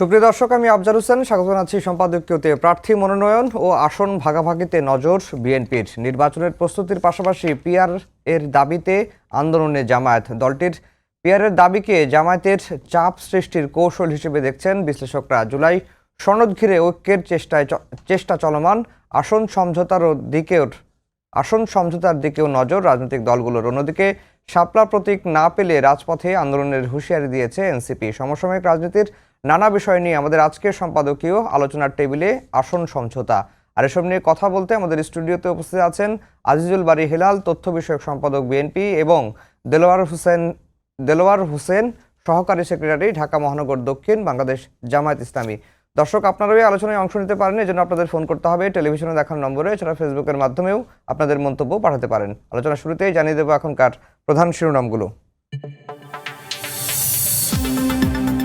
সুপ্রিয় দর্শক, আমি আফজাল হোসেন স্বাগত জানাচ্ছি সম্পাদকীয়তে। প্রার্থী মনোনয়ন ও আসন ভাগাভাগিতে নজর বিএনপির। নির্বাচনের প্রস্তুতির পাশাপাশি পিআর এর দাবিতে আন্দোলনে জামায়াত। দলটির পিআর এর দাবিকে জামায়াতের চাপ সৃষ্টির কৌশল হিসেবে দেখছেন বিশ্লেষকরা। জুলাই সনদ ঘিরে ঐক্যের চেষ্টা চলমান। আসন সমঝোতার দিকেও নজর রাজনৈতিক দলগুলোর। অন্যদিকে শাপলা প্রতীক না পেলে রাজপথে আন্দোলনের হুঁশিয়ারি দিয়েছে এনসিপি। সমসাময়িক রাজনীতির নানা বিষয় নিয়ে আমাদের আজকের সম্পাদকীয় আলোচনার টেবিলে আসন সমঝোতা। আর এসব নিয়ে কথা বলতে আমাদের স্টুডিওতে উপস্থিত আছেন আজিজুল বারী হেলাল, তথ্য বিষয়ক সম্পাদক বিএনপি, এবং দেলোয়ার হোসেন, সহকারী সেক্রেটারি, ঢাকা মহানগর দক্ষিণ, বাংলাদেশ জামায়াত ইসলামী। দর্শক, আপনারাও এই আলোচনায় অংশ নিতে পারেন। এজন্য আপনাদের ফোন করতে হবে টেলিভিশনে দেখানো নম্বরে। এছাড়া ফেসবুকের মাধ্যমেও আপনাদের মন্তব্য পাঠাতে পারেন। আলোচনা শুরুতেই জানিয়ে দেবো এখনকার প্রধান শিরোনামগুলো।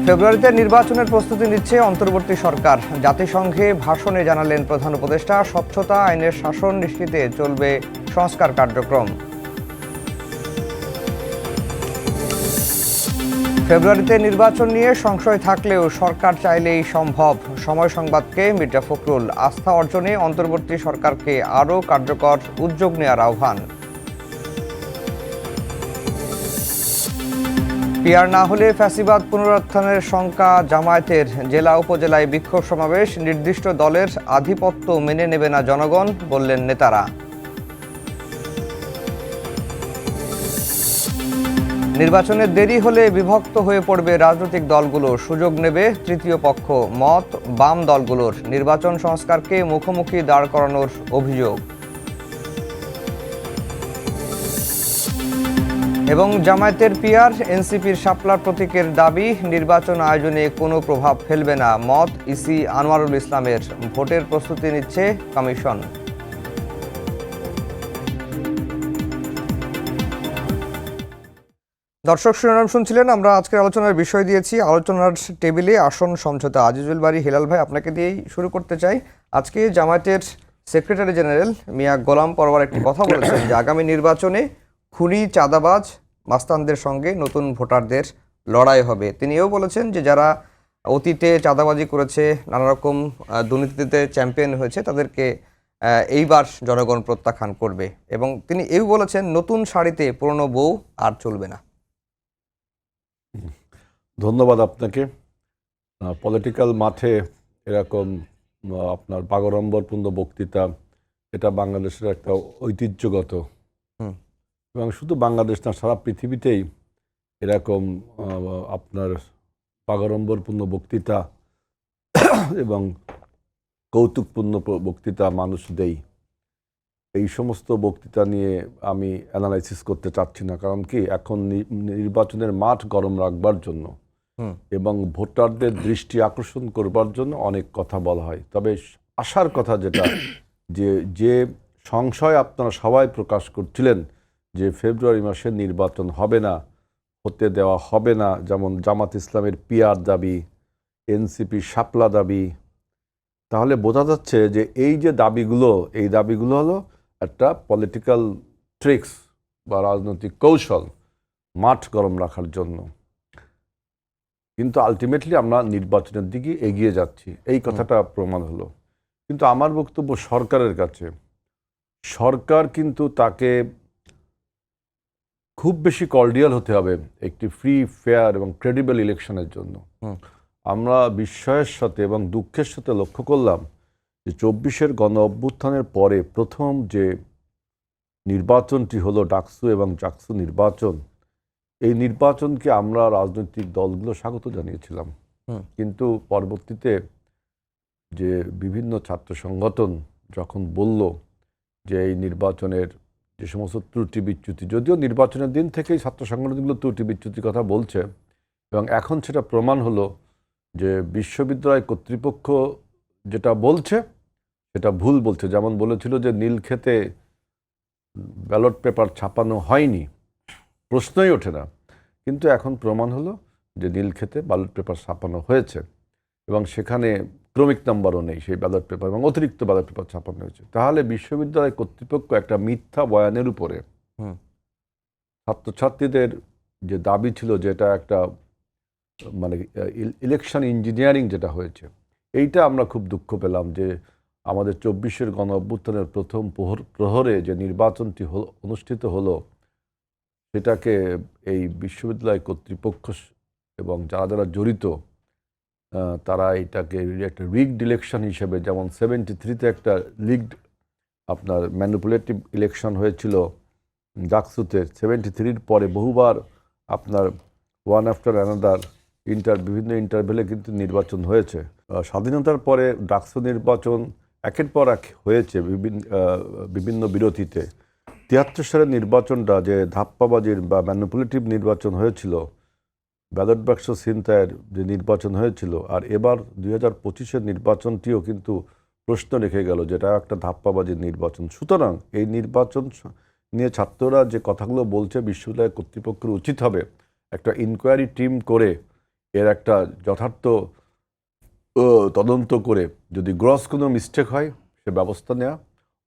ফেব্রুয়ারিতে নির্বাচনের প্রস্তুতি নিচ্ছে অন্তর্বর্তী সরকার। জাতিসংঘে ভাষণে জানালেন প্রধান উপদেষ্টা, স্বচ্ছতা আইনের শাসন নিশ্চিতে চলবে সংস্কার কার্যক্রম। ফেব্রুয়ারিতে নির্বাচন নিয়ে সংশয় থাকলেও সরকার চাইলেই সম্ভব। সময় সংবাদকে মির্জা ফখরুল। আস্থা অর্জনে অন্তর্বর্তী সরকারকে আরও কার্যকর উদ্যোগ নেওয়ার আহ্বান। পিআর না হলে ফ্যাসিবাদ পুনরুত্থানের শঙ্কা জামায়াতের। জেলা উপজেলায় বিক্ষোভ সমাবেশ। নির্দিষ্ট দলের আধিপত্য মেনে নেবে না জনগণ, বললেন নেতারা। নির্বাচনে দেরি হলে বিভক্ত হয়ে পড়বে রাজনৈতিক দলগুলো, সুযোগ নেবে তৃতীয় পক্ষ, মত বাম দলগুলোর। নির্বাচন সংস্কারকে মুখোমুখি দাঁড় করানোর অভিযোগ। এবং জামায়াতের পিআর, এনসিপির শাপলা প্রতীকের দাবি নির্বাচন আয়োজনে কোনো প্রভাব ফেলবে না, মত ইসি আনোয়ারুল ইসলামের। ভোটের প্রস্তুতি নিচ্ছে কমিশন। দর্শক, শিরোনাম শুনছিলেন। আমরা আজকের আলোচনার বিষয় দিয়েছি আলোচনার টেবিলে আসন সমঝোতা। আজিজুল বারী হেলাল ভাই, আপনাকে দিয়েই শুরু করতে চাই। আজকে জামায়াতের সেক্রেটারি জেনারেল মিয়া গোলাম পরওয়ার একটি কথা বলেছেন যে আগামী নির্বাচনে খুনি, চাঁদাবাজ, মাস্তানদের সঙ্গে নতুন ভোটারদের লড়াই হবে। তিনিও বলেছেন যে যারা অতীতে চাঁদাবাজি করেছে, নানা রকম দুর্নীতিতে চ্যাম্পিয়ন হয়েছে, তাদেরকে এইবার জনগণ প্রত্যাখ্যান করবে। এবং তিনি এই বলেছেন, নতুন শাড়িতে পুরনো বউ আর চলবে না। ধন্যবাদ আপনাকে। পলিটিক্যাল মাঠে এরকম আপনার বাগড়ম্বরপূর্ণ বক্তৃতা, এটা বাংলাদেশের একটা ঐতিহ্যগত, এবং শুধু বাংলাদেশ না, সারা পৃথিবীতেই এরকম আপনার বাগড়ম্বরপূর্ণ বক্তৃতা এবং কৌতুকপূর্ণ বক্তৃতা মানুষ দেয়। এই সমস্ত বক্তৃতা নিয়ে আমি অ্যানালাইসিস করতে চাচ্ছি না, কারণ কি এখন নির্বাচনের মাঠ গরম রাখবার জন্য এবং ভোটারদের দৃষ্টি আকর্ষণ করবার জন্য অনেক কথা বলা হয়। তবে আশার কথা যেটা, যে সংশয় আপনারা সবাই প্রকাশ করছিলেন যে ফেব্রুয়ারি মাসে নির্বাচন হবে না, হতে দেওয়া হবে না, যেমন জামাত ইসলামের পিআর দাবি, এনসিপি শাপলা দাবি, তাহলে বোঝা যাচ্ছে যে এই যে দাবিগুলো, এই দাবিগুলো হলো একটা পলিটিক্যাল ট্রিক্স বা রাজনৈতিক কৌশল মাঠ গরম রাখার জন্য। কিন্তু আলটিমেটলি আমরা নির্বাচনের দিকে এগিয়ে যাচ্ছি, এই কথাটা প্রমাণ হলো। কিন্তু আমার বক্তব্য সরকারের কাছে, সরকার কিন্তু তাকে খুব বেশি কর্ডিয়াল হতে হবে একটি ফ্রি, ফেয়ার এবং ক্রেডিবল ইলেকশনের জন্য। আমরা বিস্ময়ের সাথে এবং দুঃখের সাথে লক্ষ্য করলাম যে 24-এর গণ অভ্যুত্থানের পরে প্রথম যে নির্বাচনটি হলো ডাকসু এবং জাকসু নির্বাচন, এই নির্বাচনকে আমরা রাজনৈতিক দলগুলো স্বাগত জানিয়েছিলাম। কিন্তু পরবর্তীতে যে বিভিন্ন ছাত্র সংগঠন যখন বলল যে এই নির্বাচনের যে সমস্ত ত্রুটি বিচ্যুতি, যদিও নির্বাচনের দিন থেকেই ছাত্র সংগঠনগুলো ত্রুটি বিচ্যুতির কথা বলছে, এবং এখন সেটা প্রমাণ হলো যে বিশ্ববিদ্যালয় কর্তৃপক্ষ যেটা বলছে সেটা ভুল বলছে। যেমন বলেছিল যে নীলক্ষেতে ব্যালট পেপার ছাপানো হয়নি, প্রশ্নই ওঠে না, কিন্তু এখন প্রমাণ হলো যে নীলক্ষেতে ব্যালট পেপার ছাপানো হয়েছে এবং সেখানে ক্রমিক নাম্বারও নেই সেই ব্যালট পেপার, এবং অতিরিক্ত ব্যালট পেপার ছাপানো হয়েছে। তাহলে বিশ্ববিদ্যালয় কর্তৃপক্ষ একটা মিথ্যা বয়ানের উপরে ছাত্রছাত্রীদের যে দাবি ছিল, যেটা একটা মানে ইলেকশন ইঞ্জিনিয়ারিং যেটা হয়েছে, এইটা আমরা খুব দুঃখ পেলাম যে আমাদের 24-এর গণ অভ্যুত্থানের প্রথম প্রহরে যে নির্বাচনটি অনুষ্ঠিত হলো, সেটাকে এই বিশ্ববিদ্যালয় কর্তৃপক্ষ এবং যারা যারা জড়িত তারা এটাকে একটা রিগড ইলেকশন হিসেবে, যেমন 73-তে একটা লিগড আপনার ম্যানিপুলেটিভ ইলেকশন হয়েছিল ডাকসুতে, 73-র পরে বহুবার আপনার ওয়ান আফটার অ্যানাদার বিভিন্ন ইন্টারভেলে কিন্তু নির্বাচন হয়েছে। স্বাধীনতার পরে ডাকসু নির্বাচন একের পর এক হয়েছে বিভিন্ন বিরতিতে। 73 সালের নির্বাচনটা যে ধাপ্পাবাজির বা ম্যানিপুলেটিভ নির্বাচন হয়েছিল, ব্যালট বাক্স ছিনতাইয়ের যে নির্বাচন হয়েছিল, আর এবার 2025-এর নির্বাচনটিও কিন্তু প্রশ্ন রেখে গেল, যেটা একটা ধাপ্পাবাজির নির্বাচন। সুতরাং এই নির্বাচন নিয়ে ছাত্ররা যে কথাগুলো বলছে, বিশ্ববিদ্যালয় কর্তৃপক্ষের উচিত হবে একটা ইনকোয়ারি টিম করে এর একটা যথার্থ তদন্ত করে, যদি গ্রস কোনো মিস্টেক হয় সে ব্যবস্থা নেওয়া,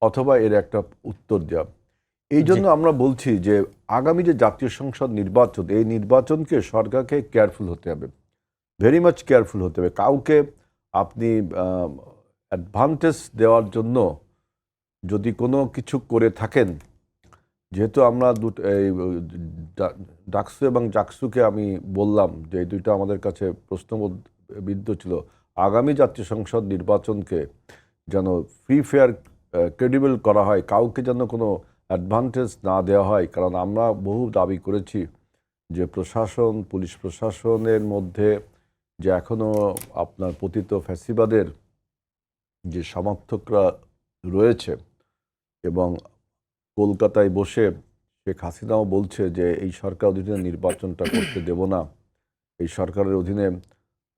অথবা এর একটা উত্তর দেওয়া। এই জন্য আমরা বলছি যে আগামী যে জাতীয় সংসদ নির্বাচন, এই নির্বাচনকে সরকারকে কেয়ারফুল হতে হবে, ভেরি মাচ কেয়ারফুল হতে হবে। কাউকে আপনি অ্যাডভান্টেজ দেওয়ার জন্য যদি কোনো কিছু করে থাকেন, যেহেতু আমরা এই ডাকসু এবং জাকসুকে আমি বললাম যে এই দুইটা আমাদের কাছে প্রশ্নবিদ্ধ ছিল, আগামী জাতীয় সংসদ নির্বাচনকে যেন ফ্রি ফেয়ার ক্রেডিবল করা হয়, কাউকে যেন কোনো অ্যাডভান্টেজ না দেওয়া হয়। কারণ আমরা বহু দাবি করেছি যে প্রশাসন, পুলিশ প্রশাসনের মধ্যে যে এখনও আপনার পতিত ফ্যাসিবাদের যে সমর্থকরা রয়েছে, এবং কলকাতায় বসে শেখ হাসিনাও বলছে যে এই সরকার অধীনে নির্বাচনটা করতে দেব না, এই সরকারের অধীনে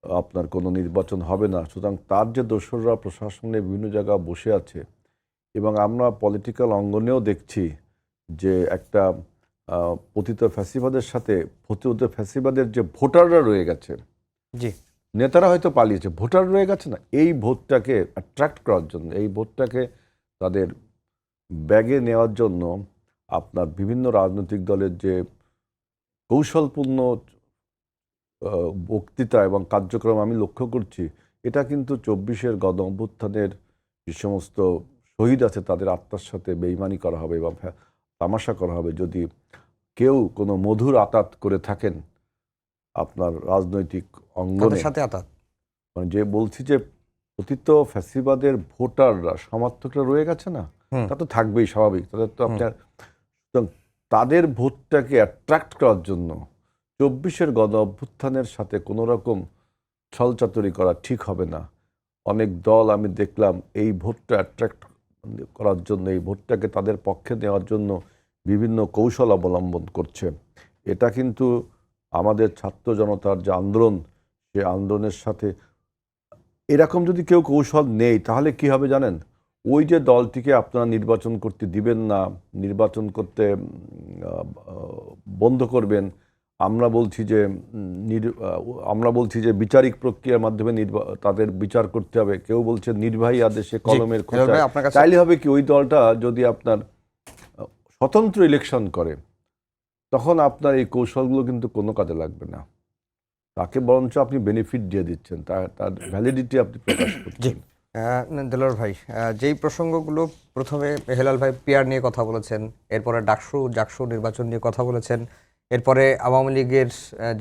আপনার কোনো নির্বাচন হবে না। সুতরাং তার যে দোসররা প্রশাসনে বিভিন্ন জায়গায় বসে আছে, এবং আমরা পলিটিক্যাল অঙ্গনেও দেখছি যে একটা পতিত ফ্যাসিবাদের সাথে পতিত ফ্যাসিবাদের যে ভোটাররা রয়ে গেছে, জি, নেতারা হয়তো পালিয়েছে, ভোটার রয়ে গেছে না, এই ভোটটাকে অ্যাট্রাক্ট করার জন্য, এই ভোটটাকে তাদের ব্যাগে নেওয়ার জন্য আপনার বিভিন্ন রাজনৈতিক দলের যে কৌশলপূর্ণ বক্তৃতা এবং কার্যক্রম আমি লক্ষ্য করছি, এটা কিন্তু 24-এর গণ অভ্যুত্থানের যে সমস্ত শহীদ আছে তাদের আত্মার সাথে বেইমানি করা হবে এবং তামাশা করা হবে। যদি কেউ কোনো মধুর আতাত করে থাকেন আপনার রাজনৈতিক অঙ্গনের সাথে আতাত, মানে যে বলছি যে পতিত ফ্যাসিবাদের ভোটাররা, সমর্থকরা রয়ে গেছে না, তা তো থাকবেই, স্বাভাবিক, তাদের তো আপনার তাদের ভোটটাকে অ্যাট্রাক্ট করার জন্য 24-এর গণ অভ্যুত্থানের সাথে কোনো রকম ছলচাতুরি করা ঠিক হবে না। অনেক দল আমি দেখলাম এই ভোটটা অ্যাট্রাক্ট করার জন্য, এই ভোটটাকে তাদের পক্ষে নেওয়ার জন্য বিভিন্ন কৌশল অবলম্বন করছে। এটা কিন্তু আমাদের ছাত্র জনতার যে আন্দোলন, সে আন্দোলনের সাথে এরকম যদি কেউ কৌশল নেই, তাহলে কি হবে জানেন? ওই যে দলটিকে আপনারা নির্বাচন করতে দিবেন না, নির্বাচন করতে বন্ধ করবেন, আমরা বলছি যে বিচারিক প্রক্রিয়ার মাধ্যমে তাদের বিচার করতে হবে, কেউ বলছে নির্বাহী আদেশে কলমের খোঁচা। তাইলে হবে কি, ওই দলটা যদি আপনার স্বতন্ত্র ইলেকশন করে, তখন আপনার এই কৌশলগুলো কিন্তু কোনো কাজে লাগবে না, তাকে বরঞ্চ আপনি বেনিফিট দিয়ে দিচ্ছেন, তার ভ্যালিডিটি আপনি প্রকাশ করছেন। দেলোয়ার ভাই, যেই প্রসঙ্গগুলো প্রথমে হেলাল ভাই পিয়ার নিয়ে কথা বলেছেন, এরপরে জাকসু নির্বাচন নিয়ে কথা বলেছেন, এরপরে আওয়ামী লীগের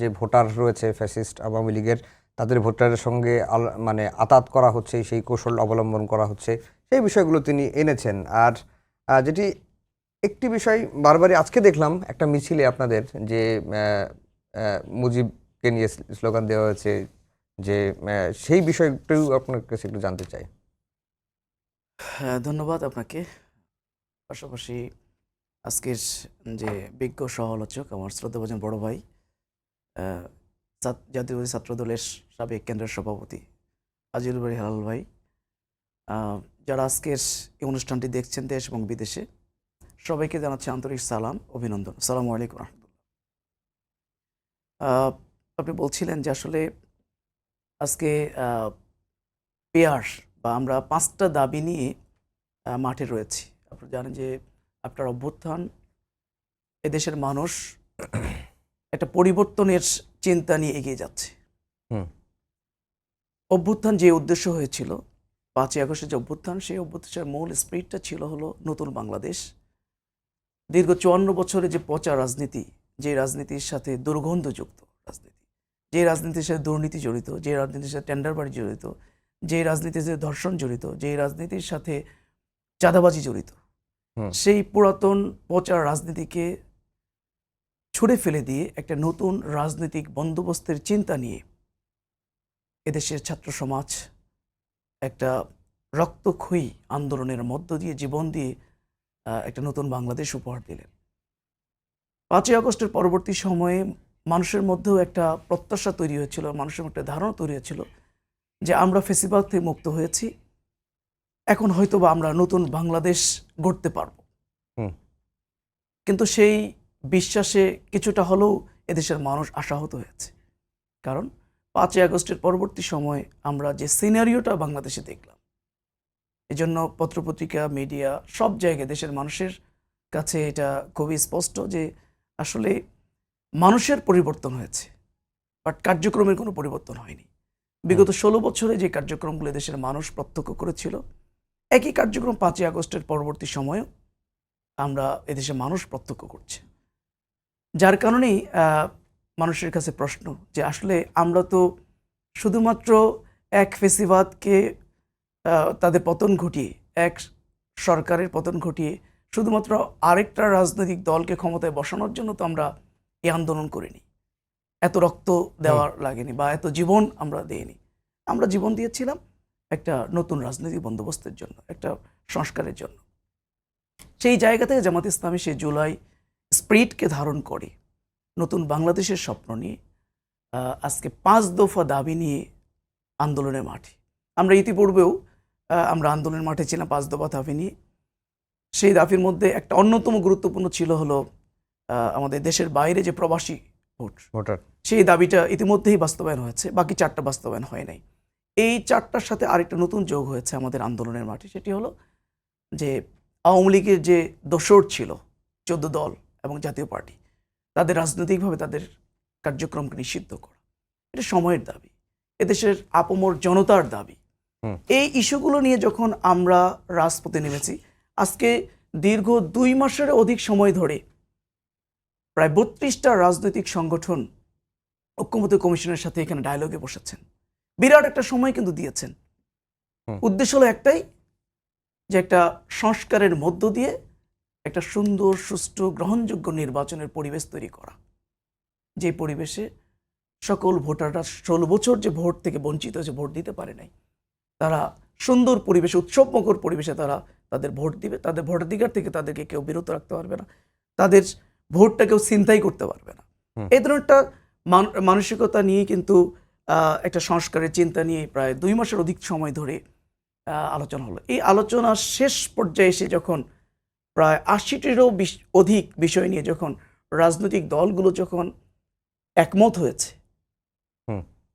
যে ভোটার রয়েছে, ফ্যাসিস্ট আওয়ামী লীগের, তাদের ভোটারের সঙ্গে মানে আতাত করা হচ্ছে, সেই কৌশল অবলম্বন করা হচ্ছে, সেই বিষয়গুলো তিনি এনেছেন। আর যেটি একটি বিষয় বারবারই আজকে দেখলাম একটা মিছিলে আপনাদের যে মুজিবকে নিয়ে স্লোগান দেওয়া হয়েছে, যে সেই বিষয়টিও আপনার কাছে একটু জানতে চাই। ধন্যবাদ আপনাকে। পাশাপাশি আজকের যে বিজ্ঞ সহ-আলোচক, আমার শ্রদ্ধাভাজন বড় ভাই, জাতীয়বাদী ছাত্র দলের সাবেক কেন্দ্রের সভাপতি আজিজুল বারী হেলাল ভাই, যারা আজকের এই অনুষ্ঠানটি দেখছেন দেশ এবং বিদেশে, সবাইকে জানাচ্ছি আন্তরিক সালাম, অভিনন্দন। আসসালামু আলাইকুম রহমতুল্লাহ। আপনি বলছিলেন যে আসলে আজকে পেয়ার বা আমরা 5টা দাবি নিয়ে মাঠে রয়েছি। আপনারা জানেন যে আপনার অভ্যুত্থান, এদেশের মানুষ একটা পরিবর্তনের চিন্তা নিয়ে এগিয়ে যাচ্ছে। হুম। অভ্যুত্থান যে উদ্দেশ্য হয়েছিল, 5ই আগস্টের যে অভ্যুত্থান, সেই অভ্যুত্থানের মূল স্পিরিটটা ছিল হলো নতুন বাংলাদেশ। দীর্ঘ 54 বছরে যে পচা রাজনীতি, যে রাজনীতির সাথে দুর্গন্ধযুক্ত রাজনীতি, যে রাজনীতির সাথে দুর্নীতি জড়িত, যে রাজনীতির সাথে টেন্ডারবাজি জড়িত, যে রাজনীতির সাথে ধর্ষণ জড়িত, যে রাজনীতির সাথে চাঁদাবাজি জড়িত, হুম। সেই পুরাতন পচা রাজনীতিকে ছুঁড়ে ফেলে দিয়ে একটা নতুন রাজনৈতিক বন্দোবস্তের চিন্তা নিয়ে এদেশের ছাত্র সমাজ একটা রক্তক্ষয়ী আন্দোলনের মধ্য দিয়ে জীবন দিয়ে একটা নতুন বাংলাদেশ উপহার দিলেন। 5ই আগস্টের পরবর্তী সময়ে মানুষের মধ্যেও একটা প্রত্যাশা তৈরি হয়েছিল, মানুষের একটা ধারণা তৈরি হয়েছিল যে আমরা ফেসিবাদ থেকে মুক্ত হয়েছি, এখন হয়তো বা আমরা নতুন বাংলাদেশ গড়তে পারব। হুম। কিন্তু সেই বিশ্বাসে কিছুটা হলেও এদেশের মানুষ আশাহত হয়েছে। কারণ 5ই আগস্টের পরবর্তী সময়ে আমরা যে সিনারিওটা বাংলাদেশে দেখলাম, এজন্য পত্রপত্রিকা, মিডিয়া, সব জায়গায় দেশের মানুষের কাছে এটা খুবই স্পষ্ট যে আসলে মানুষের পরিবর্তন হয়েছে, বাট কার্যক্রমের কোনো পরিবর্তন হয়নি। বিগত 16 বছরে যে কার্যক্রমগুলো দেশের মানুষ প্রত্যক্ষ করেছিল, একই কার্যক্রম 5ই আগস্টের পরবর্তী সময়েও আমরা এদেশের মানুষ প্রত্যক্ষ করছে। যার কারণেই মানুষের কাছে প্রশ্ন যে আসলে আমরা তো শুধুমাত্র এক ফেসিবাদকে তাদের পতন ঘটিয়ে, এক সরকারের পতন ঘটিয়ে শুধুমাত্র আরেকটা রাজনৈতিক দলকে ক্ষমতায় বসানোর জন্য তো আমরা এই আন্দোলন করিনি, এত রক্ত দেওয়ার লাগেনি বা এত জীবন আমরা দিইনি। আমরা জীবন দিয়েছিলাম একটা নতুন রাজনৈতিক বন্দোবস্তের জন্য, একটা সংস্কারের জন্য। সেই জায়গা থেকে জামাত ইসলামী সেই জুলাই স্পিরিটকে ধারণ করে নতুন বাংলাদেশের স্বপ্ন নিয়ে আজকে 5 দফা দাবি নিয়ে আন্দোলনের মাঠে। আমরা ইতিপূর্বেও আমরা আন্দোলনের মাঠে ছিলাম 5 দফা দাবি নিয়ে। সেই দাবির মধ্যে একটা অন্যতম গুরুত্বপূর্ণ ছিল হলো আমাদের দেশের বাইরে যে প্রবাসী ভোটার। সেই দাবিটা ইতিমধ্যেই বাস্তবায়ন হয়েছে, বাকি 4টা বাস্তবায়ন হয় নাই। এই 4টার সাথে আরেকটা নতুন যোগ হয়েছে আমাদের আন্দোলনের মাঠে, সেটি হলো যে আওয়ামী লীগের যে দোসর ছিল 14 দল এবং জাতীয় পার্টি, তাদের রাজনৈতিকভাবে তাদের কার্যক্রমকে নিষিদ্ধ করা। এটা সময়ের দাবি, এদেশের আপামর জনতার দাবি। এই ইস্যুগুলো নিয়ে যখন আমরা রাজপথে নেমেছি, আজকে দীর্ঘ 2 মাসের অধিক সময় ধরে প্রায় 32টা রাজনৈতিক সংগঠন ঐক্যমত্য কমিশনের সাথে এখানে ডায়ালগে বসেছেন, বিরাট একটা সময় কিন্তু দিয়েছেন। উদ্দেশ্য হলো একটাই, যে একটা সংস্কারের মধ্য দিয়ে একটা সুন্দর, সুষ্ঠু, গ্রহণযোগ্য নির্বাচনের পরিবেশ তৈরি করা, যে পরিবেশে সকল ভোটাররা 16 বছর যে ভোট থেকে বঞ্চিত হয়েছে, ভোট দিতে পারে নাই, তারা সুন্দর পরিবেশে, উৎসবমুখর পরিবেশে তারা তাদের ভোট দিবে। তাদের ভোটাধিকার থেকে তাদেরকে কেউ বিরত রাখতে পারবে না, তাদের ভোটটা কেউ ছিনতাই করতে পারবে না। এই ধরনের একটা মানসিকতা নিয়ে কিন্তু একটা সংস্কারের চিন্তা নিয়ে প্রায় 2 মাসের অধিক সময় ধরে আলোচনা হলো। এই আলোচনার শেষ পর্যায়ে এসে যখন প্রায় 80টিরও অধিক বিষয় নিয়ে যখন রাজনৈতিক দলগুলো যখন একমত হয়েছে,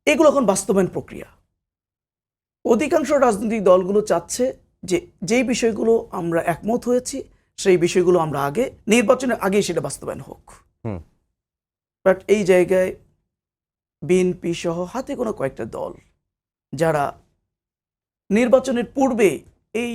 এগুলো এখন বাস্তবায়ন প্রক্রিয়া। অধিকাংশ রাজনৈতিক দলগুলো চাচ্ছে যে যেই বিষয়গুলো আমরা একমত হয়েছি, সেই বিষয়গুলো আমরা আগে নির্বাচনের আগে সেটা বাস্তবায়ন হোক। বাট এই জায়গায় বিএনপি সহ হাতে কোনো কয়েকটা দল, যারা নির্বাচনের পূর্বে এই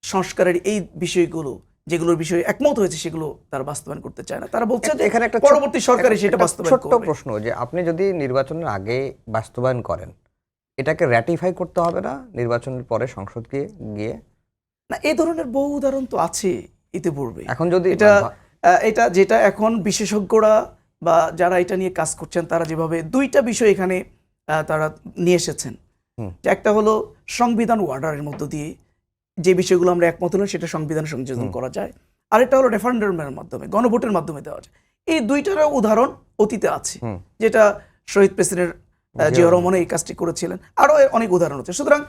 সংস্কারের এই বিষয়গুলো, যেগুলোর বিষয়ে একমত হয়েছে, সেগুলো তারা বাস্তবায়ন করতে চায় না। তারা বলছে যে এখানে একটা পরবর্তী সরকারে সেটা বাস্তবায়ন ছোট্ট করবে। প্রশ্ন, যে আপনি যদি নির্বাচনের আগে বাস্তবায়ন করেন, এটাকে র্যাটিফাই করতে হবে না নির্বাচনের পরে সংসদকে গিয়ে? না, এই ধরনের বহু উদাহরণ তো আছে ইতিপূর্বে। এখন যদি এটা যেটা এখন বিশেষজ্ঞরা বা যারা এটা নিয়ে কাজ করছেন, তারা যেভাবে 2টা বিষয় এখানে তারা নিয়ে এসেছেন। একটা হলো সংবিধান ওয়ার্ডারের মধ্য দিয়ে যে বিষয়গুলো আমরা একমত হলাম সেটা সংবিধানে সংযোজন করা যায়, আরেকটা হলো রেফারেন্ডামের মাধ্যমে, গণভোটের মাধ্যমে দেওয়া যায়। এই 2টার উদাহরণ অতীতে আছে, যেটা শহীদ প্রেসিডেন্ট জিয়া রহমান এই কাজটি করেছিলেন, আরও অনেক উদাহরণ আছে। সুতরাং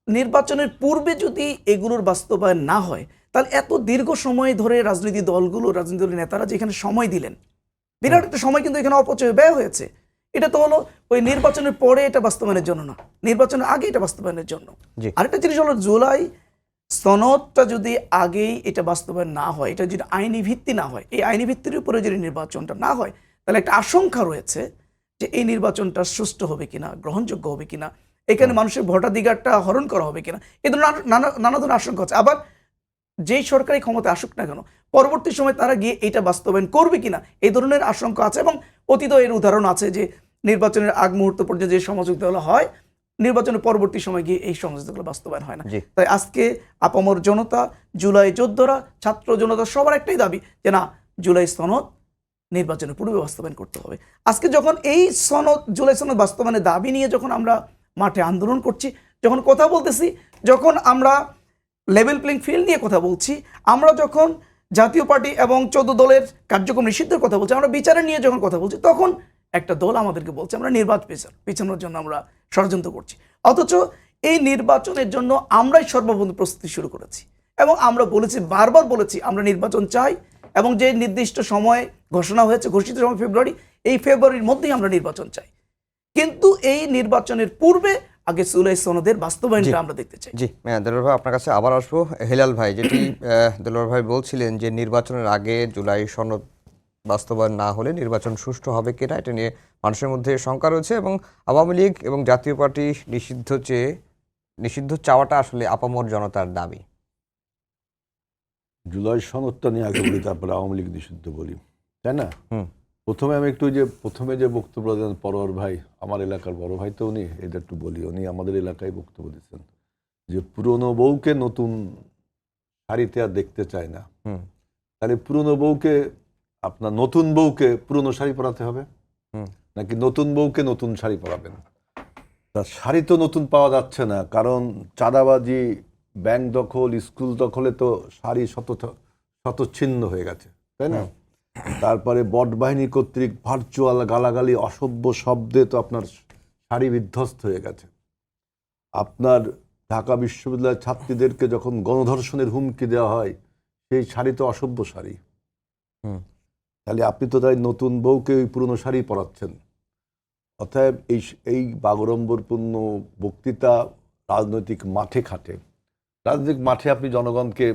নির্বাচনের পূর্বে যদি এগুলোর বাস্তবায়ন না হয়, তাহলে এত দীর্ঘ সময় ধরে রাজনৈতিক দলগুলো, রাজনৈতিক দলের নেতারা যেখানে সময় দিলেন, বিরাট একটা সময় কিন্তু এখানে অপচয় ব্যয় হয়েছে। এটা তো হলো ওই নির্বাচনের পরে এটা বাস্তবায়নের জন্য না, নির্বাচনের আগে এটা বাস্তবায়নের জন্য। আরেকটা জিনিস হলো, জুলাই সনদটা যদি আগেই এটা বাস্তবায়ন না হয়, এটা যদি আইনি ভিত্তি না হয়, এই আইনি ভিত্তির উপরে যদি নির্বাচনটা না হয়, তাহলে একটা আশঙ্কা রয়েছে যে এই নির্বাচনটা সুষ্ঠু হবে কিনা, গ্রহণযোগ্য হবে কিনা, এখানে মানুষের ভোটাধিকারটা হরণ করা হবে কিনা, এই ধরনের নানা ধরনের আশঙ্কা আছে। আবার যেই সরকারি ক্ষমতা আসুক না কেন, পরবর্তী সময় তারা গিয়ে এটা বাস্তবায়ন করবে কিনা, এই ধরনের আশঙ্কা আছে। এবং অতীত এর উদাহরণ আছে যে নির্বাচনের আগ মুহূর্ত পর্যন্ত যে সহযোগিতাগুলো হয়, নির্বাচনের পরবর্তী সময় গিয়ে এই সহযোগিতাগুলো বাস্তবায়ন হয় না। জি। তাই আজকে আপামর জনতা, জুলাই যোদ্ধারা, ছাত্র জনতা সবার একটাই দাবি যে না, জুলাই সনদ নির্বাচনের পূর্বে বাস্তবায়ন করতে হবে। আজকে যখন এই সনদ, জুলাই সনদ বাস্তবায়নের দাবি নিয়ে যখন আমরা মাঠে আন্দোলন করছি, যখন কথা বলতেছি, যখন আমরা লেভেল প্লেইং ফিল্ড নিয়ে কথা বলছি, আমরা যখন জাতীয় পার্টি এবং 14 দলের কার্যক্রম নিষিদ্ধের কথা বলছি, আমরা বিচারের নিয়ে যখন কথা বলছি, তখন একটা দল আমাদেরকে বলছে আমরা নির্বাচন পেছানোর জন্য আমরা ষড়যন্ত্র করছি। অথচ এই নির্বাচনের জন্য আমরাই সর্বপ্রথম প্রস্তুতি শুরু করেছি এবং আমরা বলেছি, বারবার বলেছি, আমরা নির্বাচন চাই এবং যে নির্দিষ্ট সময় ঘোষণা হয়েছে, ঘোষিত সময় ফেব্রুয়ারি, এই ফেব্রুয়ারির মধ্যেই আমরা নির্বাচন চাই। কিন্তু এই নির্বাচনের পূর্বে আগে জুলাই সনদের বাস্তবায়নটা আমরা দেখতে চাই। জি, দেলোয়ার ভাই আপনার কাছে আবার আসবো। হেলাল ভাই, যেটি দেলোয়ার ভাই বলছিলেন যে নির্বাচনের আগে জুলাই সনদ বাস্তবায়ন না হলে নির্বাচন সুষ্ঠু হবে কিনা, এটা নিয়ে মানুষের মধ্যে শঙ্কা রয়েছে এবং আওয়ামী লীগ এবং জাতীয় পার্টি নিষিদ্ধ চাওয়াটা আসলে আপামর জনতার দাবি। জুলাই সনদটা নিয়ে আগে বলি, তারপরে আওয়ামী লীগ নিষিদ্ধ বলি, তাই না? হুম। প্রথমে আমি একটু প্রথমে যে বক্তব্য দেন পরোয়ার ভাই, আমার এলাকার বড় ভাই তো উনি, এটা একটু বলি। উনি আমাদের এলাকায় বক্তব্য দিচ্ছেন যে পুরনো বউকে নতুন শাড়িতে আর দেখতে চায় না। তাহলে পুরনো বউকে, আপনার নতুন বউকে পুরনো শাড়ি পরাতে হবে, নাকি নতুন বউকে নতুন শাড়ি পরাবেন? তা শাড়ি তো নতুন পাওয়া যাচ্ছে না, কারণ চাঁদাবাজি, ব্যাংক দখল, স্কুল দখলে তো শাড়ি শতচ্ছিন্ন হয়ে গেছে, তাই না? তারপরে বট বাহিনী কর্তৃক ভার্চুয়াল গালাগালি, অসভ্য শব্দে তো আপনার শাড়ি বিধ্বস্ত হয়ে গেছে। আপনার ঢাকা বিশ্ববিদ্যালয়ের ছাত্রীদেরকে যখন গণধর্ষণের হুমকি দেওয়া হয়, সেই শাড়ি তো অসভ্য শাড়ি। তাহলে আপনি তো তাই নতুন বউকে ওই পুরনো শাড়ি পরাচ্ছেন। অতএব এই বাগড়ম্বরপূর্ণ বক্তৃতা রাজনৈতিক মাঠে খাটে। রাজনৈতিক মাঠে আপনি জনগণকে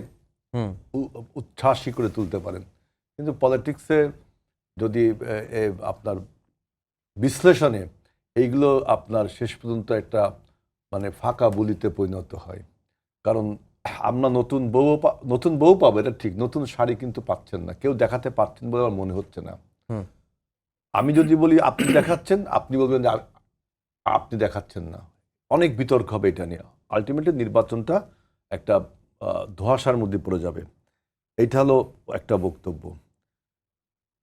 উচ্ছ্বাসী করে তুলতে পারেন, কিন্তু পলিটিক্সে যদি আপনার বিশ্লেষণে এইগুলো আপনার শেষ পর্যন্ত একটা মানে ফাঁকা বুলিতে পরিণত হয়। কারণ আমরা নতুন বউ পাবো, এটা ঠিক, নতুন শাড়ি কিন্তু পাচ্ছেন না, কেউ দেখাতে পারছেন বলে আমার মনে হচ্ছে না। আমি যদি বলি আপনি দেখাচ্ছেন, আপনি বলবেন যে আপনি দেখাচ্ছেন না, অনেক বিতর্ক হবে এটা নিয়ে। আলটিমেটলি নির্বাচনটা একটা ধোঁয়াশার মধ্যে পড়ে যাবে। এইটা হলো একটা বক্তব্য।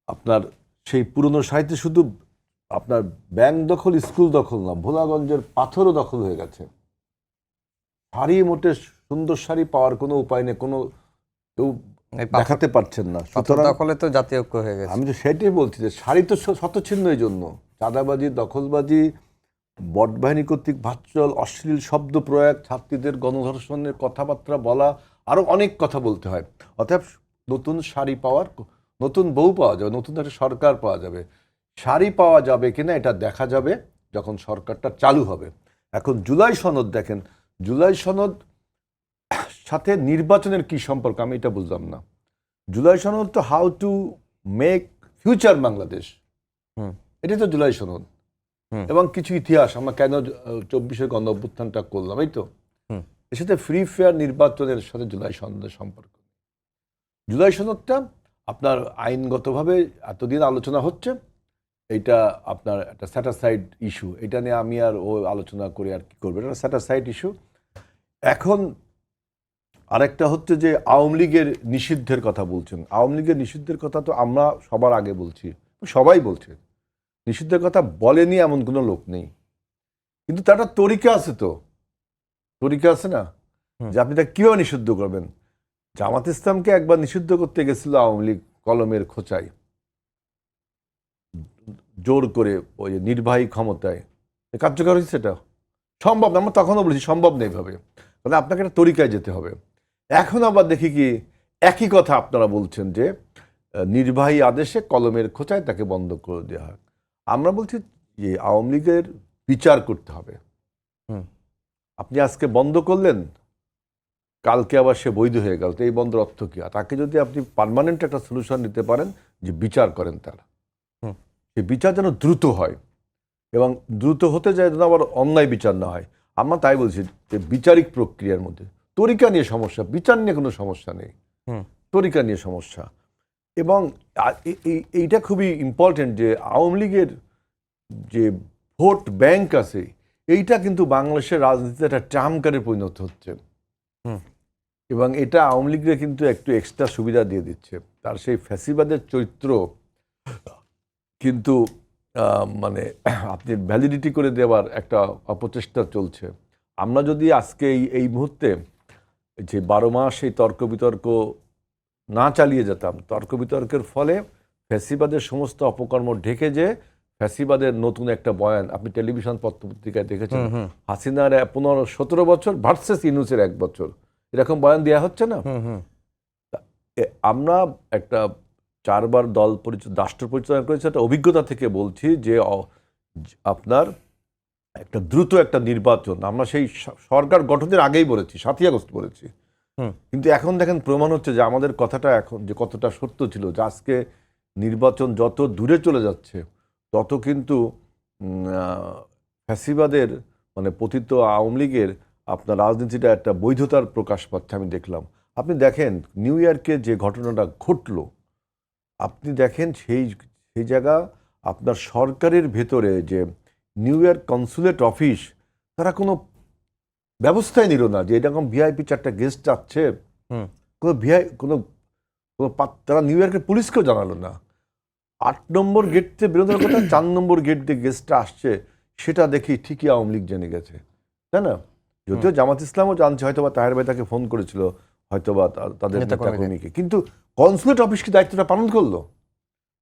আপনার সেই পুরনো সাহিত্যে শুধু আপনার ব্যাংক দখল, স্কুল দখল না, ভোলাগঞ্জের পাথরও দখল হয়ে গেছে। শাড়ি মোটে সুন্দর শাড়ি পাওয়ার কোনো উপায় নেই, কোনো কেউ দেখাতে পারছেন না। সুতরাং দখলে তো জাতীয় ঐক্য হয়ে গেছে। আমি তো সেটাই বলছি যে শাড়ি তো শতচ্ছিন্ন এই জন্য। চাঁদাবাজি, দখলবাজি, বট বাহিনী কর্তৃক ভার্চুয়াল অশ্লীল শব্দ প্রয়োগ, ছাত্রীদের গণধর্ষণের কথাবার্তা বলা, আরো অনেক কথা বলতে হয়। অতএব নতুন শাড়ি পাওয়ার, নতুন বউ পাওয়া যাবে, নতুন একটা সরকার পাওয়া যাবে। শাড়ি পাওয়া যাবে কিনা এটা দেখা যাবে যখন সরকারটা চালু হবে। এখন জুলাই সনদ দেখেন, জুলাই সনদ সাথে নির্বাচনের কি সম্পর্ক আমি এটা বুঝলাম না। জুলাই সনদ তো how to make future Bangladesh, এটাই তো জুলাই সনদ। এবং কিছু ইতিহাস, আমরা কেন 24-এর গণ অভ্যুত্থানটা করলাম, এই তো এর সাথে ফ্রি ফেয়ার নির্বাচনের সাথে জুলাই সনদের সম্পর্ক। জুলাই সনদটা আপনার আইনগতভাবে এতদিন আলোচনা হচ্ছে, এইটা আপনার একটা স্যাটাসাইড ইস্যু, এটা নিয়ে আমি আর ও আলোচনা করে আর কি করবো, এটা স্যাটাসাইড ইস্যু। এখন আরেকটা হচ্ছে যে আওয়ামী লীগের নিষিদ্ধের কথা বলছেন। আওয়ামী লীগের নিষিদ্ধের কথা তো আমরা সবার আগে বলছি, সবাই বলছে নিষিদ্ধের কথা, বলেনি এমন কোনো লোক নেই। কিন্তু তার একটা তরিকা আছে, তো তরিকা আছে না, যে আপনি তা কিভাবে নিষিদ্ধ করবেন। জামাত ইসলামকে একবার নিষিদ্ধ করতে গেছিল আওয়ামী লীগ কলমের খোঁচায়, জোর করে ওই নির্বাহী ক্ষমতায়, কার্যকর হয়েছে। এটা সম্ভব না, আমরা তখনও বলেছি সম্ভব নেই ভাবে, মানে আপনাকে একটা তরিকায় যেতে হবে। এখন আবার দেখি কি একই কথা আপনারা বলছেন যে নির্বাহী আদেশে কলমের খোঁচায় তাকে বন্ধ করে দেওয়া হয়। আমরা বলছি যে আওয়ামী লীগের বিচার করতে হবে। আপনি আজকে বন্ধ করলেন, কালকে আবার সে বৈধ হয়ে গেল, তো এই বন্ধের অর্থ কি? তাকে যদি আপনি পার্মানেন্ট একটা সলিউশন দিতে পারেন, যে বিচার করেন তার, সেই বিচার যেন দ্রুত হয়। এবং দ্রুত হতে যায় যেন আবার অন্যায় বিচার না হয়। আমরা তাই বলছি যে বিচারিক প্রক্রিয়ার মধ্যে তরিকা নিয়ে সমস্যা, বিচার নিয়ে কোনো সমস্যা নেই, তরিকা নিয়ে সমস্যা। এবং এইটা খুবই ইম্পর্টেন্ট যে আওয়ামী লীগের যে ভোট ব্যাংক আছে এইটা কিন্তু বাংলাদেশের রাজনীতিতে একটা ট্রাম্পকারে পরিণত হচ্ছে, এবং এটা আওয়ামী লীগের কিন্তু একটু এক্সট্রা সুবিধা দিয়ে দিচ্ছে। তার সেই ফ্যাসিবাদের চরিত্র কিন্তু মানে আপনি ভ্যালিডিটি করে দেওয়ার একটা অপচেষ্টা চলছে। আমরা যদি আজকে এই মুহূর্তে যে 12 মাস এই তর্ক বিতর্ক না চালিয়ে যেতাম, তর্ক বিতর্কের ফলে ফ্যাসিবাদের সমস্ত অপকর্ম ঢেকে যে ফ্যাসিবাদের নতুন একটা বয়ান আপনি টেলিভিশন পত্রপত্রিকায় দেখেছেন, হাসিনার 15-17 বছর ভার্সেস ইউনূসের 1 বছর, এরকম বয়ান দেওয়া হচ্ছে না। আমরা একটা 4 বার দল রাষ্ট্র পরিচালনা করেছি, একটা অভিজ্ঞতা থেকে বলছি যে আপনার একটা দ্রুত একটা নির্বাচন, আমরা সেই সরকার গঠনের আগেই বলেছি, 7ই আগস্ট বলেছি। কিন্তু এখন দেখেন প্রমাণ হচ্ছে যে আমাদের কথাটা এখন যে কতটা সত্য ছিল, যে আজকে নির্বাচন যত দূরে চলে যাচ্ছে তত কিন্তু ফ্যাসিবাদের মানে পতিত আওয়ামী লীগের আপনার রাজনীতিটা একটা বৈধতার প্রকাশ পাচ্ছে। আমি দেখলাম, আপনি দেখেন নিউ ইয়র্কে যে ঘটনাটা ঘটলো, আপনি দেখেন সেই জায়গা আপনার সরকারের ভেতরে যে নিউ ইয়র্ক কনসুলেট অফিস তারা কোনো ব্যবস্থাই নিল না যে এরকম ভিআইপি 4টা গেস্ট আসছে, কোনো তারা নিউ ইয়র্কের পুলিশকেও জানালো না। 8 নম্বর গেট থেকে বেরোনোর কথা, 4 নম্বর গেট দিয়ে গেস্টটা আসছে, সেটা দেখি ঠিকই আওয়ামী লীগ জেনে গেছে, তাই না? যদিও জামাত ইসলামও জানছে, হয়তোবা তাহের ভাই তাকে ফোন করেছিল, হয়তোবা তাদের নেতাকর্মীকে, কিন্তু কনসুলেট অফিস কি দায়িত্বটা পালন করলো?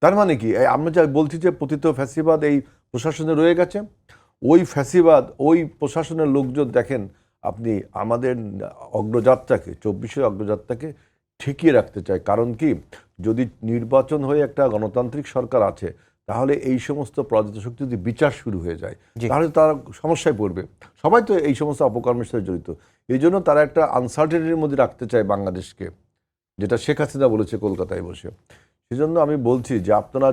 তার মানে কি আমরা যা বলছি যে পতিত ফ্যাসিবাদ এই প্রশাসনে রয়ে গেছে, ওই ফ্যাসিবাদ ওই প্রশাসনের লোকজন দেখেন আপনি আমাদের অগ্রযাত্রাকে 24-এর অগ্রযাত্রাকে ঠেকিয়ে রাখতে চায়। কারণ কি, যদি নির্বাচন হয়ে একটা গণতান্ত্রিক সরকার আছে তাহলে এই সমস্ত পরাজিত শক্তি যদি বিচার শুরু হয়ে যায় তাহলে তারা সমস্যায় পড়বে। সবাই তো এই সমস্ত অপকর্মের সাথে জড়িত, এই জন্য তারা একটা আনসার্টেনিটির মধ্যে রাখতে চায় বাংলাদেশকে, যেটা শেখ হাসিনা বলেছে কলকাতায় বসে। সেজন্য আমি বলছি যে আপনারা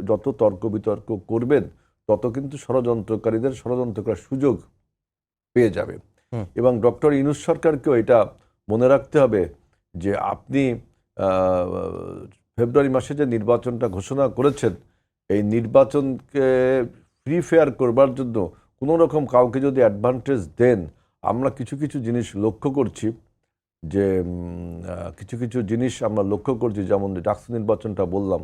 যত তর্ক বিতর্ক করবেন তত কিন্তু ষড়যন্ত্র করার সুযোগ পেয়ে যাবে। এবং ডক্টর ইউনূস সরকারকেও এটা মনে রাখতে হবে যে আপনি ফেব্রুয়ারি মাসে যে নির্বাচনটা ঘোষণা করেছেন, এই নির্বাচনকে ফ্রি ফেয়ার করবার জন্য কোনো রকম কাউকে যদি অ্যাডভান্টেজ দেন, আমরা কিছু কিছু জিনিস লক্ষ্য করছি, যে কিছু জিনিস আমরা লক্ষ্য করছি, যেমন ডাকসু নির্বাচনটা বললাম,